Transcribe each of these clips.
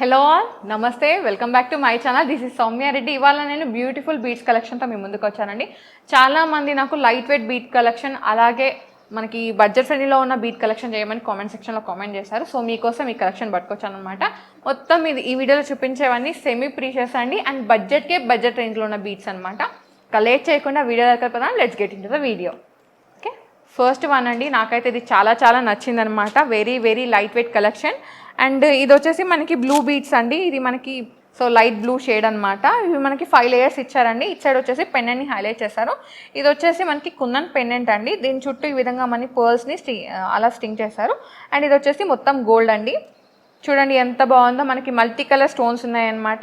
Hello all నమస్తే, welcome back to my channel. This is Soumya Reddy. ఇవాళ నేను బ్యూటిఫుల్ బీడ్స్ కలెక్షన్తో మీ ముందుకు వచ్చానండి. చాలామంది నాకు లైట్ వెయిట్ బీడ్ కలెక్షన్, అలాగే మనకి బడ్జెట్ ఫ్రెండ్లీలో ఉన్న బీడ్ కలెక్షన్ చేయమని కామెంట్ సెక్షన్లో కామెంట్ చేశారు. సో మీకోసం ఈ కలెక్షన్ పట్టుకొచ్చాను అనమాట. మొత్తం ఇది ఈ వీడియోలో చూపించేవన్నీ సెమీ ప్రీషియస్ అండి, అండ్ బడ్జెట్ రేంజ్లో ఉన్న బీడ్స్ అనమాట. ఇక లేట్ చేయకుండా వీడియో దగ్గర పదాం. Let's get into the video. Okay, first one అండి, నాకైతే ఇది చాలా నచ్చిందనమాట. Very light weight collection. And ఇది వచ్చేసి మనకి బ్లూ బీడ్స్ అండి. ఇది మనకి సో లైట్ బ్లూ షేడ్ అనమాట. ఇవి మనకి 5 లేయర్స్ ఇచ్చారండి. ఇటు సైడ్ వచ్చేసి పెండెంట్ని హైలైట్ చేశారు. ఇది వచ్చేసి మనకి కుందన్ పెండెంట్ అండి. దీని చుట్టూ ఈ విధంగా మన పర్ల్స్ని అలా స్టింగ్ చేశారు. అండ్ ఇది వచ్చేసి మొత్తం గోల్డ్ అండి. చూడండి ఎంత బాగుందో, మనకి మల్టీ కలర్ స్టోన్స్ ఉన్నాయన్నమాట.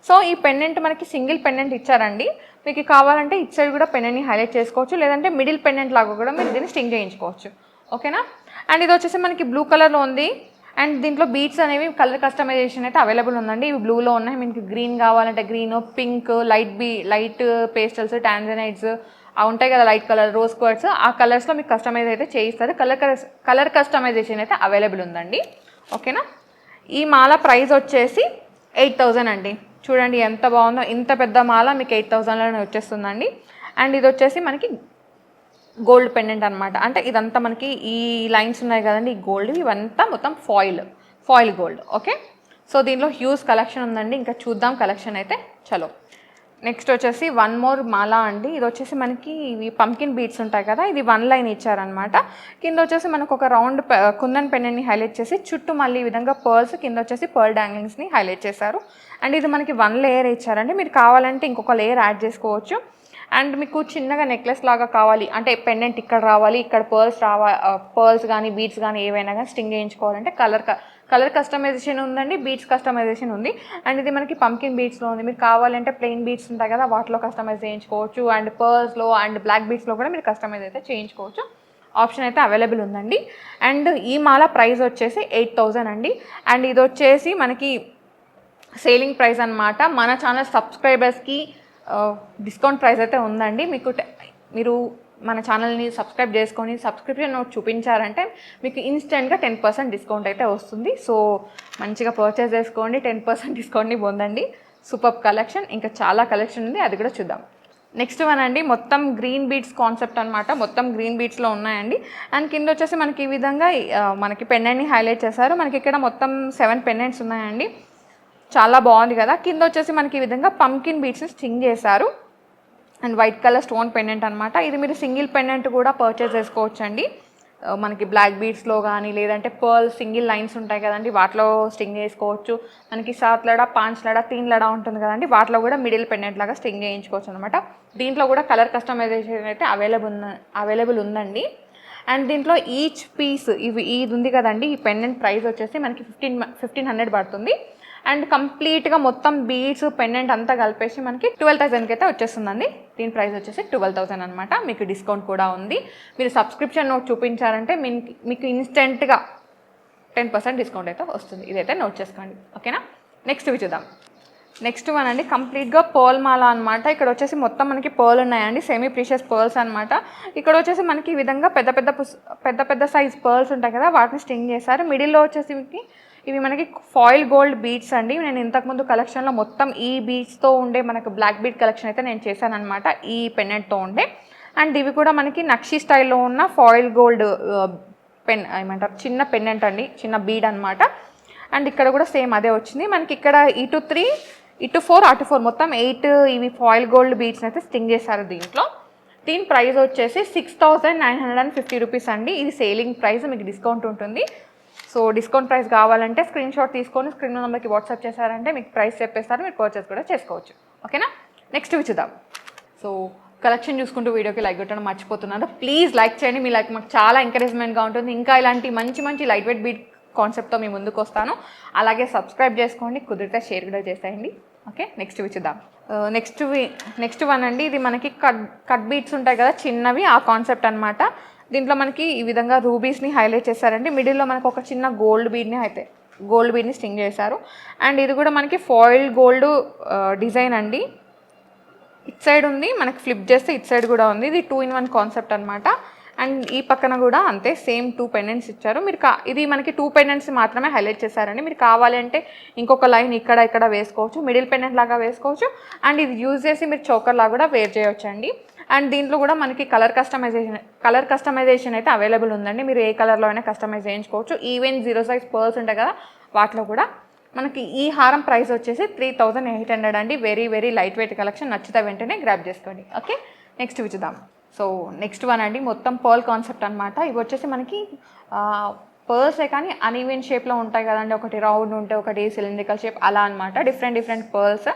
సో ఈ పెండెంట్ మనకి సింగిల్ పెండెంట్ ఇచ్చారండి. మీకు కావాలంటే ఇటు సైడ్ కూడా పెండెంట్ని హైలైట్ చేసుకోవచ్చు, లేదంటే మిడిల్ పెండెంట్ లాగా కూడా మీరు దీన్ని స్టింగ్ చేయించుకోవచ్చు. ఓకేనా. అండ్ ఇది వచ్చేసి మనకి బ్లూ కలర్లో ఉంది. అండ్ దీంట్లో బీడ్స్ అనేవి కలర్ కస్టమైజేషన్ అయితే అవైలబుల్ ఉందండి. ఇవి బ్లూలో ఉన్నాయి. మీకు గ్రీన్ కావాలంటే green, pink, light pastels, tanzanites అవి ఉంటాయి కదా, లైట్ కలర్, రోజ్ క్వార్ట్స్, ఆ కలర్స్లో మీకు కస్టమైజ్ అయితే చేయిస్తారు. కలర్ కస్టమైజేషన్ అయితే అవైలబుల్ ఉందండి. ఓకేనా. ఈ మాల ప్రైస్ వచ్చేసి 8,000 అండి. చూడండి ఎంత బాగుందో, ఇంత పెద్ద మాల మీకు 8,000లోనే వచ్చేస్తుందండి. అండ్ ఇది వచ్చేసి మనకి గోల్డ్ పెండెంట్ అనమాట. అంటే ఇదంతా మనకి ఈ లైన్స్ ఉన్నాయి కదండి, ఈ గోల్డ్, ఇవంతా మొత్తం ఫాయిల్ గోల్డ్. ఓకే, సో దీనిలో హ్యూజ్ కలెక్షన్ ఉందండి. ఇంకా చూద్దాం కలెక్షన్ అయితే. చలో, నెక్స్ట్ వచ్చేసి వన్ మోర్ మాల అండి. ఇది వచ్చేసి మనకి ఇవి పంకిన్ బీడ్స్ ఉంటాయి కదా, ఇది 1 లైన్ ఇచ్చారనమాట. కింద వచ్చేసి మనకు ఒక రౌండ్ కుందన్ పెండెంట్ని హైలైట్ చేసి చుట్టూ మళ్ళీ ఈ విధంగా పర్ల్స్, కింద వచ్చేసి పర్ల్ డాంగ్లింగ్స్ని హైలైట్ చేశారు. అండ్ ఇది మనకి 1 లేయర్ ఇచ్చారండి. మీరు కావాలంటే ఇంకొక లేయర్ యాడ్ చేసుకోవచ్చు. అండ్ మీకు చిన్నగా నెక్లెస్ లాగా కావాలి అంటే పెండెంట్ ఇక్కడ రావాలి, ఇక్కడ పర్ల్స్ కానీ బీడ్స్ కానీ ఏవైనా కానీ స్టింగ్ చేయించుకోవాలంటే కలర్ కస్టమైజేషన్ ఉందండి, బీడ్స్ కస్టమైజేషన్ ఉంది. అండ్ ఇది మనకి పంకిన్ బీడ్స్లో ఉంది. మీరు కావాలంటే ప్లెయిన్ బీడ్స్ ఉంటాయి కదా, వాటిలో కస్టమైజ్ చేయించుకోవచ్చు. అండ్ పర్ల్స్లో అండ్ బ్లాక్ బీడ్స్లో కూడా మీరు కస్టమైజ్ అయితే చేయించుకోవచ్చు. ఆప్షన్ అయితే అవైలబుల్ ఉందండి. అండ్ ఈ మాల ప్రైస్ వచ్చేసి 8,000 అండి. అండ్ ఇది వచ్చేసి మనకి సేలింగ్ ప్రైస్ అనమాట. మన ఛానల్ సబ్స్క్రైబర్స్కి డిస్కౌంట్ ప్రైస్ అయితే ఉందండి. మీరు మన ఛానల్ని సబ్స్క్రైబ్ చేసుకొని సబ్స్క్రిప్షన్ నోట్ చూపించారంటే మీకు ఇన్స్టెంట్గా 10% డిస్కౌంట్ అయితే వస్తుంది. సో మంచిగా పర్చేస్ చేసుకోండి, 10% డిస్కౌంట్ని పొందండి. సూపర్ కలెక్షన్, ఇంకా చాలా కలెక్షన్ ఉంది, అది కూడా చూద్దాం. నెక్స్ట్ వన్ అండి, మొత్తం గ్రీన్ బీడ్స్ కాన్సెప్ట్ అనమాట. మొత్తం గ్రీన్ బీడ్స్లో ఉన్నాయండి. అండ్ కింద వచ్చేసి మనకి ఈ విధంగా మనకి పెండెంట్ని హైలైట్ చేశారు. మనకి ఇక్కడ మొత్తం 7 పెండెంట్స్ ఉన్నాయండి. చాలా బాగుంది కదా. కింద వచ్చేసి మనకి ఈ విధంగా పంకిన్ బీడ్స్ని స్టింగ్ చేశారు. And white colour stone pendant అనమాట. ఇది మీరు సింగిల్ పెండెంట్ కూడా పర్చేస్ చేసుకోవచ్చు అండి. మనకి బ్లాక్ బీడ్స్లో కానీ, లేదంటే పర్ల్ సింగిల్ లైన్స్ ఉంటాయి కదండి, వాటిలో స్టింగ్ చేసుకోవచ్చు. మనకి 7 లడా, 5 లడా, 3 లడా ఉంటుంది కదండి, వాటిలో కూడా మిడిల్ పెండెంట్ లాగా స్టింగ్ చేయించుకోవచ్చు అనమాట. దీంట్లో కూడా కలర్ కస్టమైజేషన్ అయితే అవైలబుల్ ఉందండి. అండ్ దీంట్లో ఈచ్ పీస్ ఇది ఉంది కదండి, ఈ పెండెంట్ ప్రైస్ వచ్చేసి మనకి 1500 పడుతుంది. అండ్ కంప్లీట్గా మొత్తం బీడ్స్ పెండెంట్ అంతా కలిపేసి మనకి 12,000కి అయితే వచ్చేస్తుందండి. దీని ప్రైస్ వచ్చేసి 12,000 అనమాట. మీకు డిస్కౌంట్ కూడా ఉంది. మీరు సబ్స్క్రిప్షన్ నోట్ చూపించారంటే మీకు ఇన్స్టెంట్గా 10% డిస్కౌంట్ అయితే వస్తుంది. ఇదైతే నోట్ చేసుకోండి. ఓకేనా. నెక్స్ట్ చూద్దాం. నెక్స్ట్ వన్ అండి, కంప్లీట్గా పర్ల్ మాల అనమాట. ఇక్కడ వచ్చేసి మొత్తం మనకి పర్ల్ ఉన్నాయండి, సెమీ ప్రీషియస్ పర్ల్స్ అనమాట. ఇక్కడ వచ్చేసి మనకి ఈ విధంగా పెద్ద సైజ్ పర్ల్స్ ఉంటాయి కదా, వాటిని స్టింగ్ చేశారు. మిడిల్లో వచ్చేసి ఇవి మనకి ఫాయిల్ గోల్డ్ బీడ్స్ అండి. నేను ఇంతకుముందు కలెక్షన్లో మొత్తం ఈ బీడ్స్తో ఉండే మనకు బ్లాక్ బీడ్ కలెక్షన్ అయితే నేను చేశాను అనమాట, ఈ పెండెంట్తో ఉండే. అండ్ ఇవి కూడా మనకి నక్షి స్టైల్లో ఉన్న ఫాయిల్ గోల్డ్ ఏమంటారు, చిన్న పెండెంట్ అండి, చిన్న బీడ్ అనమాట. అండ్ ఇక్కడ కూడా సేమ్ అదే వచ్చింది మనకి. ఇక్కడ ఇటు 3, ఇటు 4, అటు 4 మొత్తం 8 ఇవి ఫాయిల్ గోల్డ్ బీడ్స్ అయితే స్టింగ్ చేశారు దీంట్లో. దీని ప్రైస్ వచ్చేసి 6,950 రూపీస్ అండి. ఇది సేలింగ్ ప్రైస్, మీకు డిస్కౌంట్ ఉంటుంది. సో డిస్కౌంట్ ప్రైస్ కావాలంటే స్క్రీన్ షాట్ తీసుకొని స్క్రీన్ నెంబర్కి వాట్సాప్ చేశారంటే మీకు ప్రైస్ చెప్పేస్తారు, మీరు పర్చేస్ కూడా చేసుకోవచ్చు. ఓకేనా. నెక్స్ట్ చూద్దాం. సో కలెక్షన్ చూసుకుంటూ వీడియోకి లైక్ కొట్టడం మర్చిపోతున్నాను. ప్లీజ్ లైక్ చేయండి. మీ లైక్ మాకు చాలా ఎంకరేజ్మెంట్గా ఉంటుంది. ఇంకా ఇలాంటి మంచి లైట్ వెయిట్ బీట్ కాన్సెప్ట్తో మీ ముందుకు వస్తాను. అలాగే సబ్స్క్రైబ్ చేసుకోండి, కుదిరితే షేర్ కూడా చేసేయండి. ఓకే, నెక్స్ట్ చూద్దాం. నెక్స్ట్ వన్ అండి, ఇది మనకి కట్ బీట్స్ ఉంటాయి కదా చిన్నవి, ఆ కాన్సెప్ట్ అనమాట. దీంట్లో మనకి ఈ విధంగా రూబీస్ని హైలైట్ చేశారండి. మిడిల్లో మనకు ఒక చిన్న గోల్డ్ బీడ్ని స్టింగ్ చేశారు. అండ్ ఇది కూడా మనకి ఫాయిల్ గోల్డ్ డిజైన్ అండి. ఇట్ సైడ్ ఉంది, మనకి ఫ్లిప్ చేస్తే ఇట్ సైడ్ కూడా ఉంది. ఇది 2-in-1 కాన్సెప్ట్ అనమాట. అండ్ ఈ పక్కన కూడా అంతే సేమ్ 2 పెండెంట్స్ ఇచ్చారు. మీరు ఇది మనకి 2 పెండెంట్స్ మాత్రమే హైలైట్ చేశారండి. మీరు కావాలి అంటే ఇంకొక లైన్ ఇక్కడ వేసుకోవచ్చు, మిడిల్ పెండెంట్ లాగా వేసుకోవచ్చు. అండ్ ఇది యూజ్ చేసి మీరు చోకర్ లాగా కూడా వేర్ చేయొచ్చండి. అండ్ దీంట్లో కూడా మనకి కలర్ కస్టమైజేషన్ అయితే అవైలబుల్ ఉందండి. మీరు ఏ కలర్లో అయినా కస్టమైజ్ చేయించుకోవచ్చు. ఈవెన్ 0 సైజ్ పర్ల్స్ ఉంటాయి కదా, వాటిలో కూడా మనకి ఈ హారం ప్రైస్ వచ్చేసి 3800 అండి. Very very light weight collection. నచ్చితే వెంటనే గ్రాప్ చేసుకోండి. ఓకే, నెక్స్ట్ చూద్దాం. సో నెక్స్ట్ వన్ అండి, మొత్తం పర్ల్ కాన్సెప్ట్ అనమాట. ఇవి వచ్చేసి మనకి పర్ల్సే కానీ అన్ఈవెన్ షేప్లో ఉంటాయి కదండి. ఒకటి రౌండ్ ఉంటే ఒకటి సిలిండ్రికల్ షేప్ అలా అనమాట. Different pearls.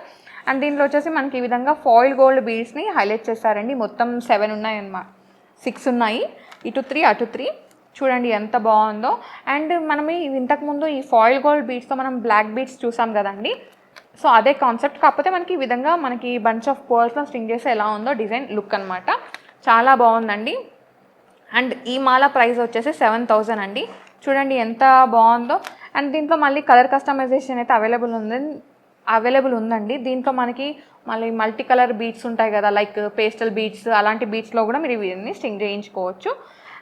అండ్ దీంట్లో వచ్చేసి మనకి ఈ విధంగా ఫాయిల్ గోల్డ్ బీడ్స్ని హైలైట్ చేస్తారండి. మొత్తం 7 ఉన్నాయి అన్నమాట, 6 ఉన్నాయి. ఇటు 3 అటు 3. చూడండి ఎంత బాగుందో. అండ్ మనం ఇంతకుముందు ఈ ఫాయిల్ గోల్డ్ బీడ్స్తో మనం బ్లాక్ బీడ్స్ చూసాం కదండి. సో అదే కాన్సెప్ట్, కాకపోతే మనకి ఈ విధంగా మనకి బంచ్ ఆఫ్ పర్ల్స్లో స్టింగ్ చేస్తే ఎలా ఉందో డిజైన్ లుక్ అనమాట. చాలా బాగుందండి. అండ్ ఈ మాల ప్రైస్ వచ్చేసి 7000 అండి. చూడండి ఎంత బాగుందో. అండ్ దీంట్లో మళ్ళీ కలర్ కస్టమైజేషన్ అయితే అవైలబుల్ ఉందండి. దీంట్లో మనకి మళ్ళీ మల్టీ కలర్ బీడ్స్ ఉంటాయి కదా, లైక్ పేస్టల్ బీడ్స్, అలాంటి బీడ్స్లో కూడా మీరు ఇవన్నీ స్టింగ్ చేయించుకోవచ్చు.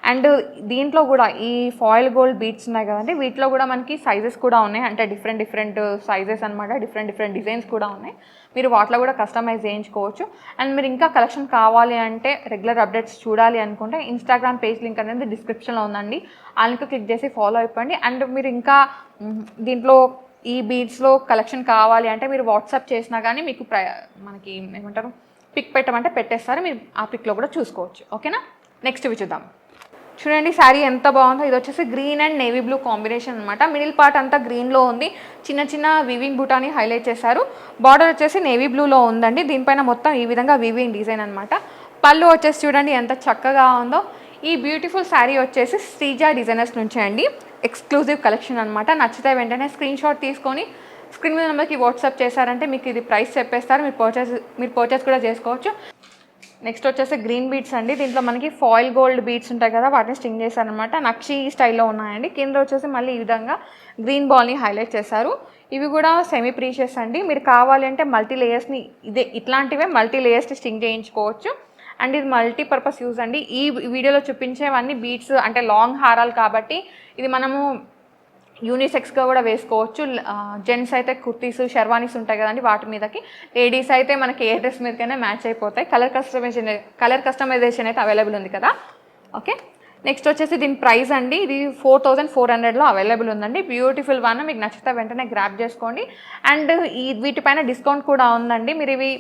అండ్ దీంట్లో కూడా ఈ ఫాయిల్ గోల్డ్ బీడ్స్ ఉన్నాయి కదండి, వీటిలో కూడా మనకి సైజెస్ కూడా ఉన్నాయి. అంటే డిఫరెంట్ సైజెస్ అనమాట, డిఫరెంట్ డిజైన్స్ కూడా ఉన్నాయి. మీరు వాటిలో కూడా కస్టమైజ్ చేయించుకోవచ్చు. అండ్ మీరు ఇంకా కలెక్షన్ కావాలి అంటే, రెగ్యులర్ అప్డేట్స్ చూడాలి అనుకుంటే ఇన్స్టాగ్రామ్ పేజ్ లింక్ అనేది డిస్క్రిప్షన్లో ఉందండి. ఆ లింక్ క్లిక్ చేసి ఫాలో అయిపోండి. అండ్ మీరు ఇంకా దీంట్లో ఈ బీడ్స్లో కలెక్షన్ కావాలి అంటే మీరు వాట్సాప్ చేసినా కానీ మీకు మనకి ఏమంటారు పిక్ పెట్టమంటే పెట్టేస్తారు. మీరు ఆ పిక్లో కూడా చూసుకోవచ్చు. ఓకేనా, నెక్స్ట్ చూద్దాం. చూడండి శారీ ఎంత బాగుందో. ఇది వచ్చేసి green and navy blue combination అనమాట. మిడిల్ పార్ట్ అంతా గ్రీన్లో ఉంది. చిన్న వీవింగ్ బూటాని హైలైట్ చేశారు. బార్డర్ వచ్చేసి నేవీ బ్లూలో ఉందండి. దీనిపైన మొత్తం ఈ విధంగా వీవింగ్ డిజైన్ అనమాట. పళ్ళు వచ్చేసి చూడండి ఎంత చక్కగా ఉందో. ఈ బ్యూటిఫుల్ శారీ వచ్చేసి శ్రీజా డిజైనర్స్ నుంచే అండి. ఎక్స్క్లూజివ్ కలెక్షన్ అనమాట. నచ్చితే వెంటనే స్క్రీన్ షాట్ తీసుకొని స్క్రీన్ మీద నెంబర్కి వాట్సాప్ చేశారంటే మీకు ఇది ప్రైస్ చెప్పేస్తారు. మీరు పర్చేస్ కూడా చేసుకోవచ్చు. నెక్స్ట్ వచ్చేసి గ్రీన్ బీడ్స్ అండి. దీంట్లో మనకి ఫాయిల్ గోల్డ్ బీడ్స్ ఉంటాయి కదా, వాటిని స్టింగ్ చేశారనమాట. నక్షి స్టైల్లో ఉన్నాయండి. కింద వచ్చేసి మళ్ళీ ఈ విధంగా గ్రీన్ బాల్ని హైలైట్ చేశారు. ఇవి కూడా సెమీ ప్రీషియస్ అండి. మీరు కావాలి అంటే మల్టీ లేయర్స్ని ఇట్లాంటివే మల్టీ లేయర్స్ని స్టింగ్ చేయించుకోవచ్చు. అండ్ ఇది మల్టీపర్పస్ యూజ్ అండి. ఈ వీడియోలో చూపించేవన్నీ బీడ్స్ అంటే లాంగ్ హారాలు కాబట్టి ఇది మనము యూనిసెక్స్గా కూడా వేసుకోవచ్చు. జెంట్స్ అయితే కుర్తీస్ షెర్వానీస్ ఉంటాయి కదండి, వాటి మీదకి. లేడీస్ అయితే మనకి ఏ డ్రెస్ మీదకైనా మ్యాచ్ అయిపోతాయి. కలర్ కస్టమైజేషన్ అయితే అవైలబుల్ ఉంది కదా. ఓకే, నెక్స్ట్ వచ్చేసి దీని ప్రైస్ అండి. ఇది 4400లో అవైలబుల్ ఉందండి. Beautiful one. మీకు నచ్చితే వెంటనే గ్రాప్ చేసుకోండి. అండ్ వీటిపైన డిస్కౌంట్ కూడా ఉందండి. మీరు ఇవి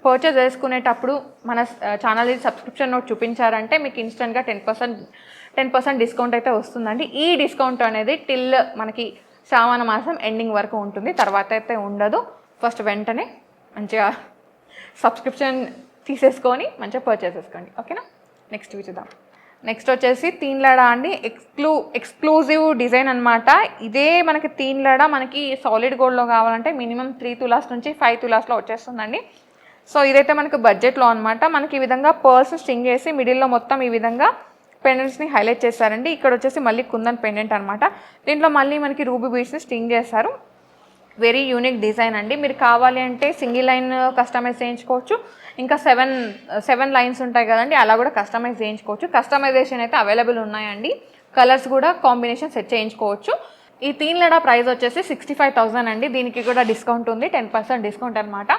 పర్చేజ్ చేసుకునేటప్పుడు మన ఛానల్ సబ్స్క్రిప్షన్ నోట్ చూపించారంటే మీకు ఇన్స్టెంట్గా 10% డిస్కౌంట్ అయితే వస్తుందండి. ఈ డిస్కౌంట్ అనేది టిల్ మనకి శ్రావణ మాసం ఎండింగ్ వరకు ఉంటుంది. తర్వాత అయితే ఉండదు. ఫస్ట్ వెంటనే మంచిగా సబ్స్క్రిప్షన్ తీసేసుకొని మంచిగా పర్చేస్ చేసుకోండి. ఓకేనా, నెక్స్ట్ చూద్దాం. నెక్స్ట్ వచ్చేసి తీన్లడా అండి. ఎక్స్క్లూజివ్ డిజైన్ అనమాట. ఇదే మనకి తీన్లడా మనకి సాలిడ్ గోల్డ్లో కావాలంటే మినిమం 3 తులాస్ నుంచి 5 తులాస్లో వచ్చేస్తుందండి. సో ఇదైతే మనకు బడ్జెట్లో అనమాట. మనకి ఈ విధంగా పర్ల్స్ స్టింగ్ చేసి మిడిల్లో మొత్తం ఈ విధంగా పెండెంట్స్ని హైలైట్ చేశారండి. ఇక్కడ వచ్చేసి మళ్ళీ కుందన్ పెండెంట్ అనమాట. దీంట్లో మళ్ళీ మనకి రూబీ బీడ్స్ని స్టింగ్ చేశారు. వెరీ యూనిక్ డిజైన్ అండి. మీరు కావాలి అంటే సింగిల్ లైన్ కస్టమైజ్ చేయించుకోవచ్చు. ఇంకా 7 లైన్స్ ఉంటాయి కదండి, అలా కూడా కస్టమైజ్ చేయించుకోవచ్చు. కస్టమైజేషన్ అయితే అవైలబుల్ ఉన్నాయండి. కలర్స్ కూడా కాంబినేషన్ సెట్ చేయించుకోవచ్చు. ఈ తీన్లడా ప్రైస్ వచ్చేసి 65,000 అండి. దీనికి కూడా డిస్కౌంట్ ఉంది, 10% డిస్కౌంట్ అనమాట.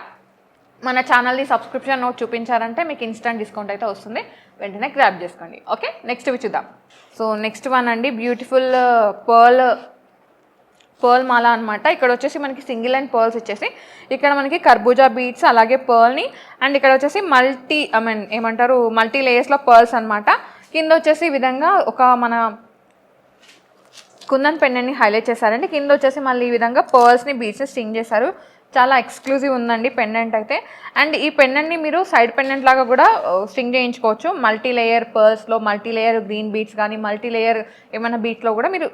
మన ఛానల్ని సబ్స్క్రిప్షన్ నోట్ చూపించారంటే మీకు ఇన్స్టెంట్ డిస్కౌంట్ అయితే వస్తుంది. వెంటనే గ్రాప్ చేసుకోండి. ఓకే, నెక్స్ట్ చూద్దాం. సో నెక్స్ట్ వన్ అండి, బ్యూటిఫుల్ పర్ల్ మాల అనమాట. ఇక్కడ వచ్చేసి మనకి సింగిల్ లైన్ పర్ల్స్ ఇచ్చేసి ఇక్కడ మనకి కర్బూజా బీడ్స్ అలాగే పర్ల్ని అండ్ ఇక్కడ వచ్చేసి మల్టీ లేయర్స్లో పర్ల్స్ అనమాట. కింద వచ్చేసి ఈ విధంగా ఒక మన కుందన్ పెండెంట్ని హైలైట్ చేశారండి. కింద వచ్చేసి మళ్ళీ ఈ విధంగా పర్ల్స్ని బీడ్స్ని స్టింగ్ చేశారు. చాలా ఎక్స్క్లూజివ్ ఉందండి పెండెంట్ అయితే. అండ్ ఈ పెండెంట్ని మీరు సైడ్ పెండెంట్ లాగా కూడా స్టింగ్ చేయించుకోవచ్చు. మల్టీ లేయర్ పర్ల్స్లో మల్టీ లేయర్ గ్రీన్ బీడ్స్ కానీ మల్టీ లేయర్ ఏమైనా బీట్స్లో కూడా మీరు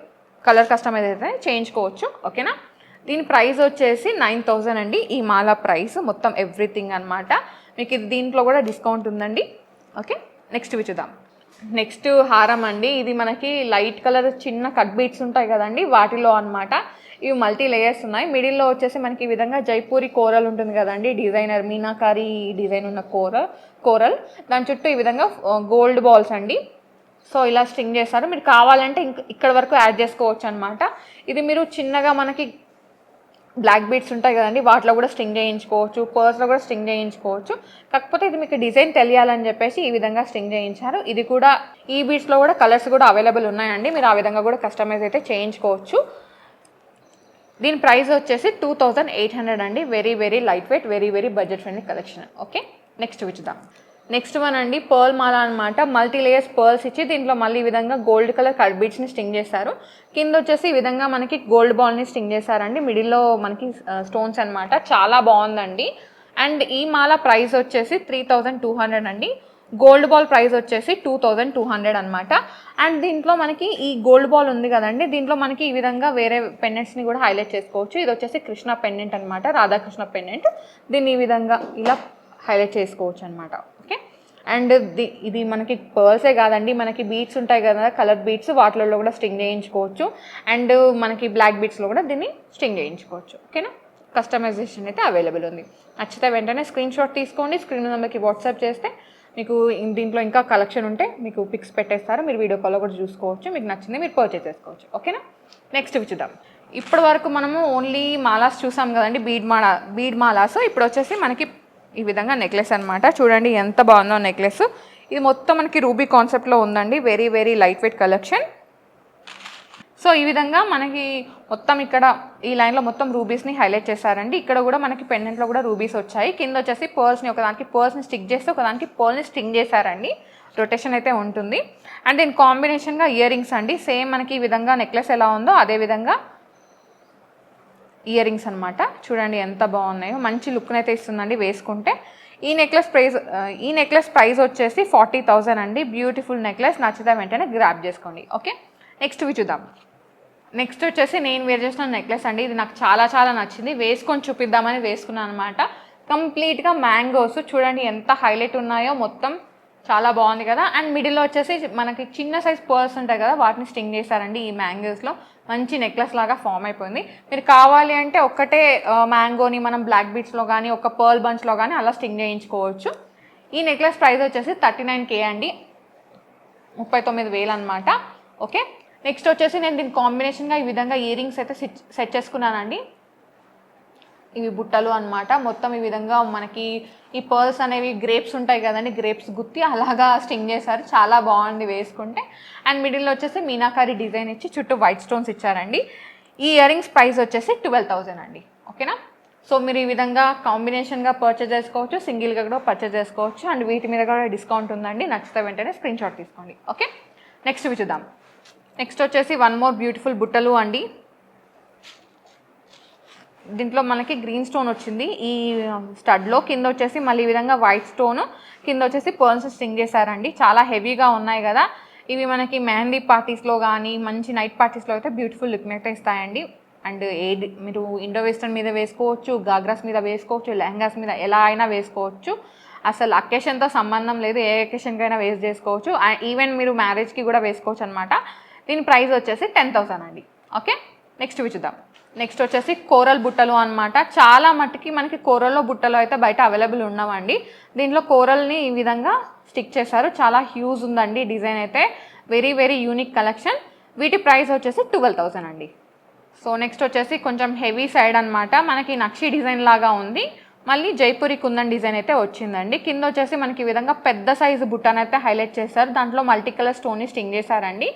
కలర్ కస్టమైజ్ అయితే చేయించుకోవచ్చు. ఓకేనా, దీని ప్రైస్ వచ్చేసి 9000 అండి. ఈ మాల ప్రైస్ మొత్తం ఎవ్రీథింగ్ అనమాట. మీకు ఇది దీంట్లో కూడా డిస్కౌంట్ ఉందండి. ఓకే, నెక్స్ట్ చూద్దాం. నెక్స్ట్ హారం అండి. ఇది మనకి లైట్ కలర్ చిన్న కట్ బీట్స్ ఉంటాయి కదండి, వాటిలో అనమాట. ఇవి మల్టీ లేయర్స్ ఉన్నాయి. మిడిల్లో వచ్చేసి మనకి ఈ విధంగా జైపూరి కోరల్ ఉంటుంది కదండి, డిజైనర్ మీనాకారి డిజైన్ ఉన్న కోరల్. దాని చుట్టూ ఈ విధంగా గోల్డ్ బాల్స్ అండి. సో ఇలా స్ట్రింగ్ చేస్తారు. మీరు కావాలంటే ఇక్కడ వరకు యాడ్ చేసుకోవచ్చు అనమాట. ఇది మీరు చిన్నగా మనకి బ్లాక్ బీడ్స్ ఉంటాయి కదండి, వాటిలో కూడా స్ట్రింగ్ చేయించుకోవచ్చు, పర్స్లో కూడా స్ట్రింగ్ చేయించుకోవచ్చు. కాకపోతే ఇది మీకు డిజైన్ తెలియాలని చెప్పేసి ఈ విధంగా స్ట్రింగ్ చేయించారు. ఇది కూడా ఈ బీడ్స్లో కూడా కలర్స్ కూడా అవైలబుల్ ఉన్నాయండి. మీరు ఆ విధంగా కూడా కస్టమైజ్ అయితే చేయించుకోవచ్చు. దీని ప్రైస్ వచ్చేసి 2800 అండి. Very very light wait, very very budget friendly collection. Okay, next చూద్దాం. నెక్స్ట్ వన్ అండి పర్ల్ మాల అనమాట. మల్టీ లేయర్స్ పర్ల్స్ ఇచ్చి దీంట్లో మళ్ళీ ఈ విధంగా గోల్డ్ కలర్ కట్ బీడ్స్ని స్టింగ్ చేశారు. కింద వచ్చేసి ఈ విధంగా మనకి గోల్డ్ బాల్ని స్టింగ్ చేశారండి. మిడిల్లో మనకి స్టోన్స్ అనమాట. చాలా బాగుందండి. అండ్ ఈ మాల ప్రైస్ వచ్చేసి 3200 అండి. గోల్డ్ బాల్ ప్రైస్ వచ్చేసి 2200 అనమాట. అండ్ దీంట్లో మనకి ఈ గోల్డ్ బాల్ ఉంది కదండి, దీంట్లో మనకి ఈ విధంగా వేరే పెండెంట్స్ని కూడా హైలైట్ చేసుకోవచ్చు. ఇది వచ్చేసి కృష్ణ పెండెంట్ అనమాట, రాధాకృష్ణ పెండెంట్. దీన్ని ఈ విధంగా ఇలా హైలైట్ చేసుకోవచ్చు అనమాట. ఓకే, అండ్ ఇది మనకి పర్ల్సే కాదండి, మనకి బీడ్స్ ఉంటాయి కదా కలర్ బీడ్స్, వాటిలలో కూడా స్ట్రింగ్ చేయించుకోవచ్చు. అండ్ మనకి బ్లాక్ బీడ్స్లో కూడా దీన్ని స్ట్రింగ్ చేయించుకోవచ్చు. ఓకేనా, కస్టమైజేషన్ అయితే అవైలబుల్ ఉంది. నచ్చితే వెంటనే స్క్రీన్ షాట్ తీసుకోండి, స్క్రీన్ నెంబర్కి వాట్సాప్ చేస్తే మీకు దీంట్లో ఇంకా కలెక్షన్ ఉంటే మీకు పిక్స్ పెట్టేస్తారు. మీరు వీడియో కాల్లో కూడా చూసుకోవచ్చు. మీకు నచ్చింది మీరు పర్చేస్ చేసుకోవచ్చు. ఓకేనా, నెక్స్ట్ చూద్దాం. ఇప్పటి వరకు మనము ఓన్లీ మాలాస్ చూసాం కదండి, బీడ్ మాలాస్. ఇప్పుడు వచ్చేసి మనకి ఈ విధంగా నెక్లెస్ అనమాట. చూడండి ఎంత బాగుందో నెక్లెస్. ఇది మొత్తం మనకి రూబీ కాన్సెప్ట్లో ఉందండి. Very very light weight collection. So ఈ విధంగా మనకి మొత్తం ఇక్కడ ఈ లైన్లో మొత్తం రూబీస్ని హైలైట్ చేశారండి. ఇక్కడ కూడా మనకి పెండెంట్లో కూడా రూబీస్ వచ్చాయి. కింద వచ్చేసి పర్ల్స్ని ఒకదానికి పర్ల్స్ని స్టిక్ చేస్తే ఒకదానికి పర్ల్ని స్టింగ్ చేశారండి. రొటేషన్ అయితే ఉంటుంది. అండ్ దీని కాంబినేషన్గా ఇయర్ రింగ్స్ అండి. సేమ్ మనకి ఈ విధంగా నెక్లెస్ ఎలా ఉందో అదే విధంగా ఇయర్ రింగ్స్ అనమాట. చూడండి ఎంత బాగున్నాయో, మంచి లుక్ని అయితే ఇస్తుందండి వేసుకుంటే. ఈ నెక్లెస్ ప్రైస్ వచ్చేసి 40,000 అండి. Beautiful necklace. నచ్చితే వెంటనే గ్రాప్ చేసుకోండి. ఓకే, నెక్స్ట్ చూద్దాం. నెక్స్ట్ వచ్చేసి నేను వేర్ చేసిన నెక్లెస్ అండి. ఇది నాకు చాలా చాలా నచ్చింది. వేసుకొని చూపిద్దామని వేసుకున్నాను అనమాట. కంప్లీట్గా మ్యాంగోస్. చూడండి ఎంత హైలైట్ ఉన్నాయో, మొత్తం చాలా బాగుంది కదా. అండ్ మిడిల్లో వచ్చేసి మనకి చిన్న సైజ్ పర్ల్స్ ఉంటాయి కదా, వాటిని స్టింగ్ చేశారండి. ఈ మ్యాంగోస్లో మంచి నెక్లెస్ లాగా ఫామ్ అయిపోయింది. మీరు కావాలి అంటే ఒక్కటే మ్యాంగోని మనం బ్లాక్ బీడ్స్లో కానీ ఒక పర్ల్ బంచ్లో కానీ అలా స్టింగ్ చేయించుకోవచ్చు. ఈ నెక్లెస్ ప్రైస్ వచ్చేసి 39K అండి. 39,000 అనమాట. ఓకే, నెక్స్ట్ వచ్చేసి నేను దీని కాంబినేషన్గా ఈ విధంగా ఇయర్ రింగ్స్ అయితే సెట్ చేసుకున్నానండి. ఇవి బుట్టలు అనమాట. మొత్తం ఈ విధంగా మనకి ఈ పర్ల్స్ అనేవి గ్రేప్స్ ఉంటాయి కదండి, గ్రేప్స్ గుత్తి అలాగా స్టింగ్ చేశారు. చాలా బాగుంది వేసుకుంటే. అండ్ మిడిల్లో వచ్చేసి మీనాకారి డిజైన్ ఇచ్చి చుట్టూ వైట్ స్టోన్స్ ఇచ్చారండి. ఈ ఇయర్ రింగ్స్ ప్రైస్ వచ్చేసి 12,000 అండి. ఓకేనా, సో మీరు ఈ విధంగా కాంబినేషన్గా పర్చేజ్ చేసుకోవచ్చు, సింగిల్గా కూడా పర్చేజ్ చేసుకోవచ్చు. అండ్ వీటి మీద కూడా డిస్కౌంట్ ఉందండి. నచ్చితే వెంటనే స్క్రీన్ షాట్ తీసుకోండి. ఓకే, నెక్స్ట్ చూద్దాం. నెక్స్ట్ వచ్చేసి వన్ మోర్ బ్యూటిఫుల్ బుట్టలు అండి. దీంట్లో మనకి గ్రీన్ స్టోన్ వచ్చింది ఈ స్టడ్లో. కింద వచ్చేసి మళ్ళీ ఈ విధంగా వైట్ స్టోన్, కింద వచ్చేసి పర్ల్స్ స్టింగ్ చేశారండి. చాలా హెవీగా ఉన్నాయి కదా ఇవి. మనకి మెహందీ పార్టీస్లో కానీ మంచి నైట్ పార్టీస్లో అయితే బ్యూటిఫుల్ లుక్ని అయితే ఇస్తాయండి. అండ్ మీరు ఇండో వెస్టర్న్ మీద వేసుకోవచ్చు, గాగ్రాస్ మీద వేసుకోవచ్చు, లెహంగాస్ మీద ఎలా అయినా వేసుకోవచ్చు. అసలు అకేషన్తో సంబంధం లేదు, ఏ అకేషన్కైనా వేస్ట్ చేసుకోవచ్చు. ఈవెన్ మీరు మ్యారేజ్కి కూడా వేసుకోవచ్చు అనమాట. దీని ప్రైస్ వచ్చేసి 10,000 అండి. ఓకే, నెక్స్ట్ చూద్దాం. నెక్స్ట్ వచ్చేసి కోరల్ బుట్టలు అనమాట. చాలా మట్టుకి మనకి కోరల్లో బుట్టలు అయితే బయట అవైలబుల్ ఉన్నామండి. దీంట్లో కోరల్ని ఈ విధంగా స్టిక్ చేశారు. చాలా హ్యూజ్ ఉందండి డిజైన్ అయితే. Very very unique collection. వీటి ప్రైస్ వచ్చేసి 12,000 అండి. సో నెక్స్ట్ వచ్చేసి కొంచెం హెవీ సైడ్ అనమాట. మనకి నక్షి డిజైన్ లాగా ఉంది. మళ్ళీ జైపూరి కుందన్ డిజైన్ అయితే వచ్చిందండి. కింద వచ్చేసి మనకి ఈ విధంగా పెద్ద సైజు బుట్టను అయితే హైలైట్ చేశారు. దాంట్లో మల్టీ కలర్ స్టోన్ని స్టింగ్ చేశారండి.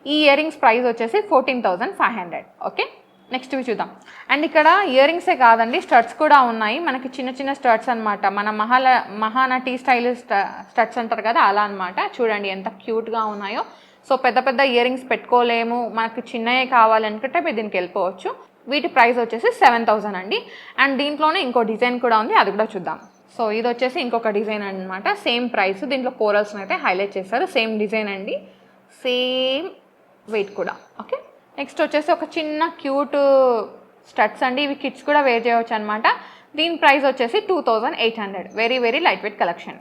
ఈ ఇయర్ రింగ్స్ ప్రైస్ వచ్చేసి 14,500. ఓకే, నెక్స్ట్ చూద్దాం. అండ్ ఇక్కడ ఇయర్ రింగ్సే కాదండి, స్టడ్స్ కూడా ఉన్నాయి. మనకి చిన్న చిన్న స్టడ్స్ అనమాట. మన మహానటి స్టైల్ స్టడ్స్ అంటారు కదా, అలా అనమాట. చూడండి ఎంత క్యూట్గా ఉన్నాయో. సో పెద్ద పెద్ద ఇయర్ రింగ్స్ పెట్టుకోలేము, మనకు చిన్నయే కావాలనుకుంటే మీరు దీనికి వెళ్ళిపోవచ్చు. వీటి ప్రైస్ వచ్చేసి 7,000 అండి. అండ్ దీంట్లోనే ఇంకో డిజైన్ కూడా ఉంది, అది కూడా చూద్దాం. సో ఇది వచ్చేసి ఇంకొక డిజైన్ అనమాట. Same price. దీంట్లో కోరల్స్ని అయితే హైలైట్ చేస్తారు. సేమ్ డిజైన్ అండి, సేమ్ వెయిట్ కూడా. ఓకే, నెక్స్ట్ వచ్చేసి ఒక చిన్న క్యూట్ స్టడ్స్ అండి. ఇవి కిడ్స్ కూడా వేర్ చేయవచ్చు అనమాట. దీని ప్రైస్ వచ్చేసి 2,800. Very very light weight collection.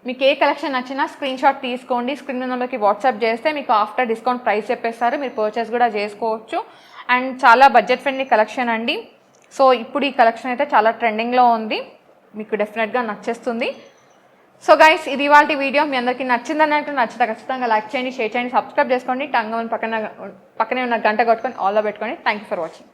మీకు ఏ కలెక్షన్ నచ్చినా స్క్రీన్ షాట్ తీసుకోండి. స్క్రీన్ నెంబర్కి వాట్సాప్ చేస్తే మీకు ఆఫ్టర్ డిస్కౌంట్ ప్రైస్ చెప్పేస్తారు. మీరు పర్చేస్ కూడా చేసుకోవచ్చు. అండ్ చాలా బడ్జెట్ ఫ్రెండ్లీ కలెక్షన్ అండి. సో ఇప్పుడు ఈ కలెక్షన్ అయితే చాలా ట్రెండింగ్లో ఉంది, మీకు డెఫినెట్గా నచ్చేస్తుంది. సో గైస్ ఇది ఇవాళ వీడియో మీ అందరికీ నచ్చిందన్నట్టు నచ్చితే ఖచ్చితంగా లైక్ చేయండి, షేర్ చేయండి, సబ్స్క్రైబ్ చేసుకోండి, పక్కనే ఉన్న గంట కొట్టుకొని ఆల్లో పెట్టుకోండి. Thank you for watching.